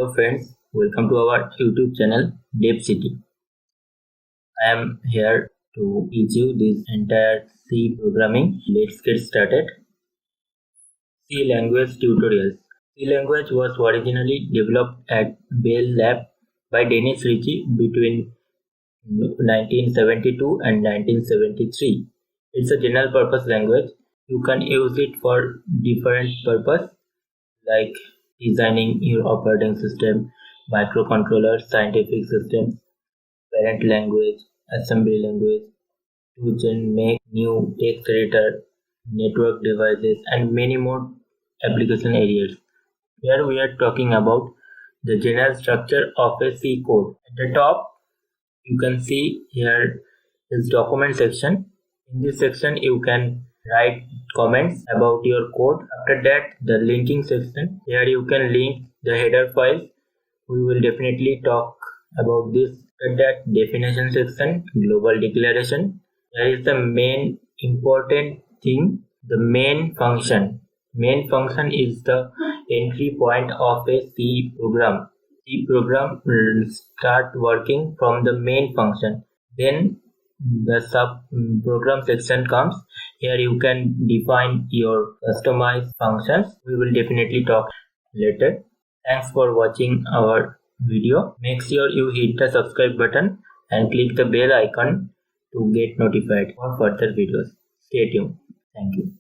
Hello friends, welcome to our YouTube channel DevCity. I am here to teach you this entire C programming. Let's get started. C language tutorials. C language was originally developed at Bell Lab by Dennis Ritchie between 1972 and 1973. It's a general purpose language. You can use it for different purposes like designing your operating system, microcontrollers, scientific systems, parent language, assembly language, to make new text editor, network devices, and many more application areas. Here we are talking about the general structure of a C code. At the top, you can see here is document section. In this section, you can write comments about your code. After that, the linking section. Here you can link the header files. We will definitely talk about this. After that, definition section, global declaration. Here is the main important thing, the main function. Main function is the entry point of a C program. C program will start working from the main function. Then the sub program section comes. Here you can define your customized functions. We will definitely talk later. Thanks for watching our video. Make sure you hit the subscribe button and click the bell icon to get notified for further videos. Stay tuned. Thank you.